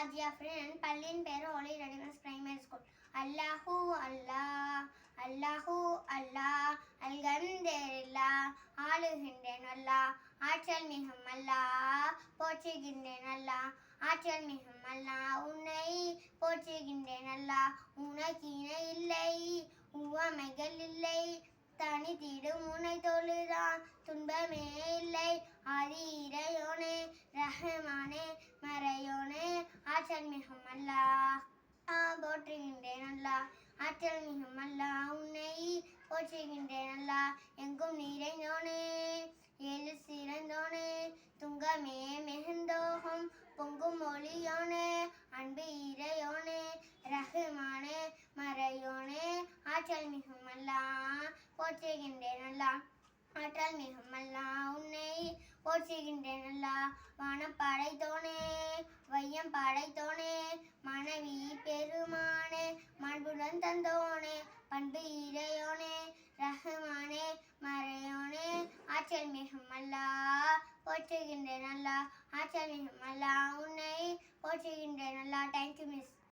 ராஜியா friend பள்ளியின் பேர் Holi ரெடிமஸ் primary school. அல்லாஹூ அல்லாஹ் அல்லாஹூ அல்லாஹ் அல்கம்துலில்லா ஆளுகின்றேன் அல்லாஹ் ஆற்றல் மிகும் அல்லாஹ் போற்றுகின்றேன் அல்லாஹ் ஆற்றல் மிகும் அல்லாஹ் உன்னை போற்றுகின்றேன் அல்லாஹ் உனக்கு இணை இல்லை உவமைகள் இல்லை தனித்திடும் உன்னை தொழுதான் துன்பமே இல்லை ஆதி இறையோனே ரஹ்மானே மறையோனே ஆற்றல் மிகும் அல்லாஹ் போற்றுகின்றேன் அல்லாஹ் ஆற்றல் மிகும் அல்லாஹ் உன்னை போற்றுகின்றேன் அல்லாஹ் எங்கும் நிறைந்தோனே ஏழு சிறந்தோனே துங்கமே மிகுந்தோகம் பொங்கும் ஒளியோனே அன்பு இறையோனே ரஹ்மானே மறையோனே ஆற்றல் மிகும் அல்லாஹ் போற்றுகின்றேன் அல்லாஹ் ஆற்றல் மிகும் அல்லாஹ் உன்னை போற்றுகின்றேன் அல்லாஹ் வானம் படைத்தோனே வையம் படைத்தோனே மனைவி பெருமானே மாண்புடன் தந்தோனே பண்பு இறையோனே ரஹ்மானே மறையோனே ஆற்றல் மிகும் அல்லாஹ் போற்றுகின்றேன் அல்லாஹ் ஆற்றல் மிகும் அல்லாஹ் உன்னை போற்றுகின்றேன் அல்லாஹ். Thank you miss.